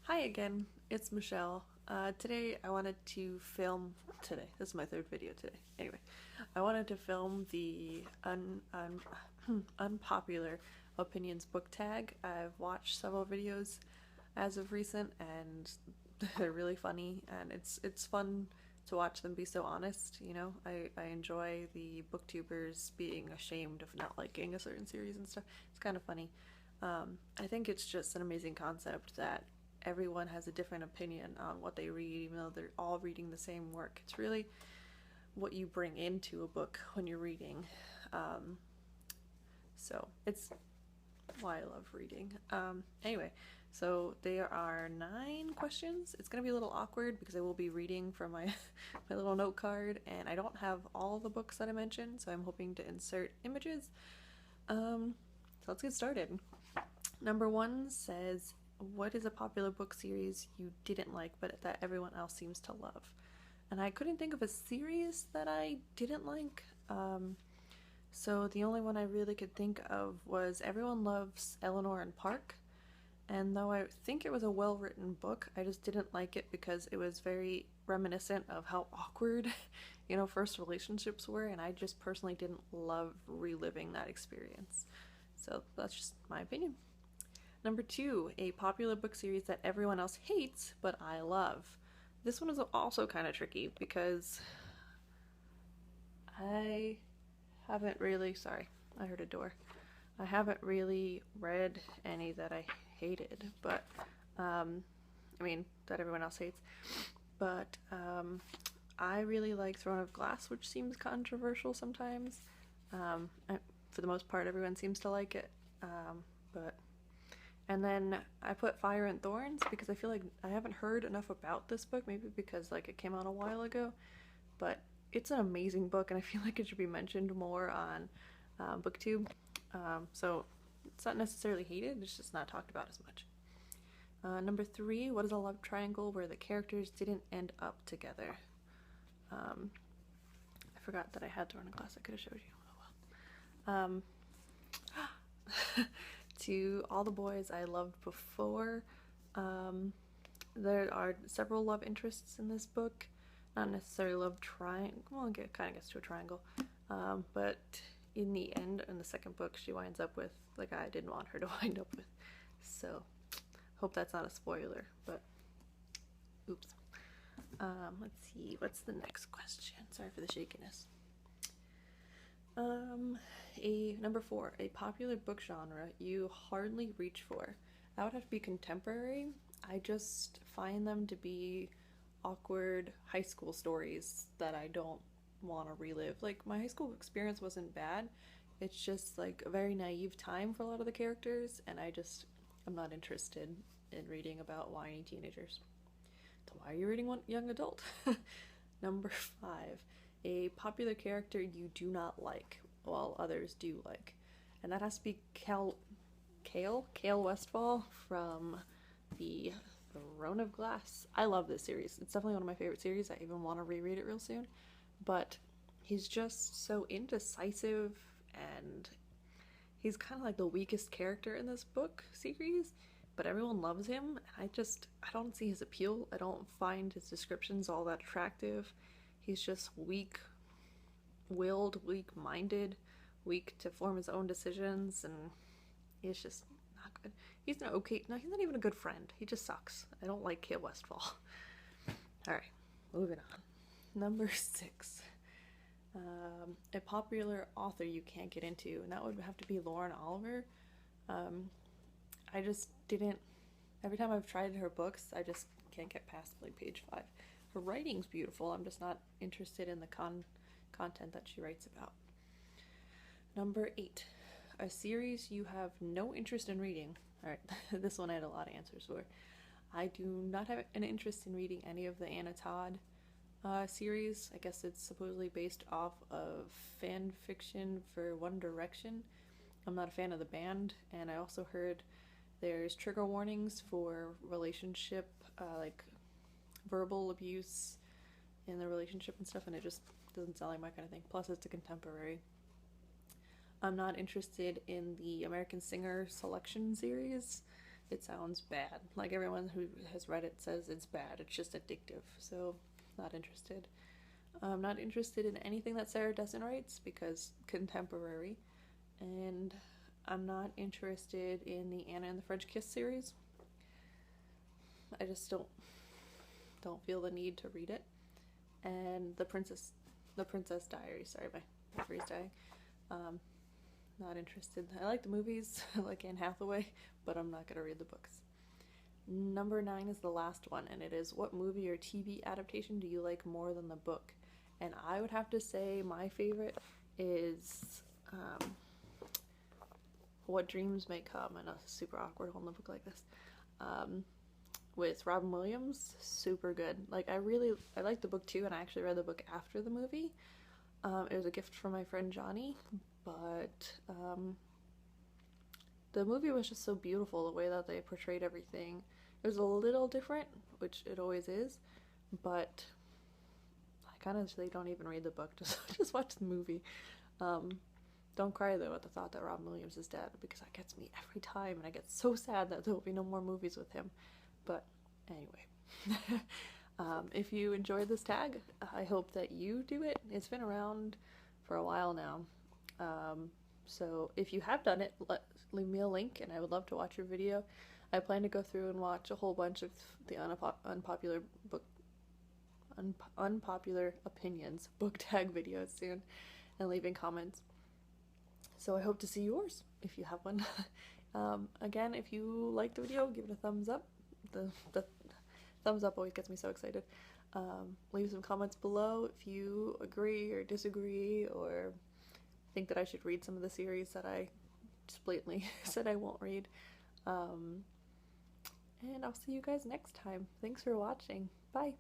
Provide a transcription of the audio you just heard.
Hi again, it's Michelle. Today I wanted to film. This is my third video today. Anyway, I wanted to film the Unpopular Opinions book tag. I've watched several videos as of recent and they're really funny and it's fun to watch them be so honest, you know? I enjoy the booktubers being ashamed of not liking a certain series and stuff. It's kind of funny. I think it's just an amazing concept that everyone has a different opinion on what they read, even though they're all reading the same work. It's really what you bring into a book when you're reading. So it's why I love reading. Anyway, so there are 9 questions. It's gonna be a little awkward because I will be reading from my my little note card, and I don't have all the books that I mentioned, so I'm hoping to insert images. So let's get started. Number 1 says, what is a popular book series you didn't like but that everyone else seems to love? And I couldn't think of a series that I didn't like. So the only one I really could think of was Everyone Loves Eleanor and Park. And though I think it was a well-written book, I just didn't like it because it was very reminiscent of how awkward, first relationships were, and I just personally didn't love reliving that experience. So that's just my opinion. Number 2, a popular book series that everyone else hates, but I love. This one is also kind of tricky because I haven't really, sorry, I heard a door. I haven't really read any that I hated, but, that everyone else hates. But I really like Throne of Glass, which seems controversial sometimes. For the most part, everyone seems to like it, and then I put Fire and Thorns because I feel like I haven't heard enough about this book, maybe because it came out a while ago, but it's an amazing book and I feel like it should be mentioned more on BookTube. So it's not necessarily hated, it's just not talked about as much. Number 3, what is a love triangle where the characters didn't end up together? I forgot that I had Throne of Glass, I could have showed you. Oh well. To all the boys I loved before. There are several love interests in this book. Not necessarily love triangle. Well, it kind of gets to a triangle. But in the end, in the second book, she winds up with the guy I didn't want her to wind up with. So, hope that's not a spoiler. But, oops. Let's see. What's the next question? Sorry for the shakiness. Number 4, a popular book genre you hardly reach for. That would have to be contemporary. I just find them to be awkward high school stories that I don't want to relive. Like, my high school experience wasn't bad. It's just a very naive time for a lot of the characters, and I'm not interested in reading about whiny teenagers. So why are you reading one young adult? Number 5, a popular character you do not like, while others do like. And that has to be Kale Westfall from the Throne of Glass. I love this series. It's definitely one of my favorite series. I even want to reread it real soon. But he's just so indecisive, and he's kind of like the weakest character in this book series, but everyone loves him, and I don't see his appeal. I don't find his descriptions all that attractive. He's just weak-willed, weak-minded, weak to form his own decisions, and he's just not good. He's not even a good friend. He just sucks. I don't like Kale Westfall. Alright, moving on. Number 6. A popular author you can't get into, and that would have to be Lauren Oliver. I just didn't. Every time I've tried her books, I just can't get past page 5. Her writing's beautiful. I'm just not interested in the content that she writes about. Number 8, a series you have no interest in reading. Alright, this one I had a lot of answers for. I do not have an interest in reading any of the Anna Todd series. I guess it's supposedly based off of fan fiction for One Direction. I'm not a fan of the band, and I also heard there's trigger warnings for relationship, verbal abuse in the relationship and stuff, and it just doesn't sound like my kind of thing. Plus, it's a contemporary. I'm not interested in the American Singer selection series. it sounds bad. Like everyone who has read it says it's bad. It's just addictive. So not interested. I'm not interested in anything that Sarah Dessen writes because contemporary. And I'm not interested in the Anna and the French Kiss series. I just don't feel the need to read it. And the Princess Diaries. Sorry, my battery's dying. Not interested. I like the movies. I like Anne Hathaway, but I'm not gonna read the books. Number 9 is the last one, and it is, what movie or TV adaptation do you like more than the book? And I would have to say my favorite is What Dreams May Come, and a super awkward holding a book like this. With Robin Williams, super good. Like I liked the book too, and I actually read the book after the movie. It was a gift from my friend Johnny, but the movie was just so beautiful, the way that they portrayed everything. It was a little different, which it always is, but I kind of say don't even read the book, just watch the movie. Don't cry though at the thought that Robin Williams is dead, because that gets me every time, and I get so sad that there will be no more movies with him. But anyway, if you enjoyed this tag, I hope that you do it. It's been around for a while now. So if you have done it, leave me a link, and I would love to watch your video. I plan to go through and watch a whole bunch of the Unpopular Opinions book tag videos soon, and leaving comments. So I hope to see yours if you have one. Again, if you liked the video, give it a thumbs up. The thumbs up always gets me so excited. Leave some comments below if you agree or disagree, or think that I should read some of the series that I just blatantly said I won't read. And I'll see you guys next time. Thanks for watching. Bye.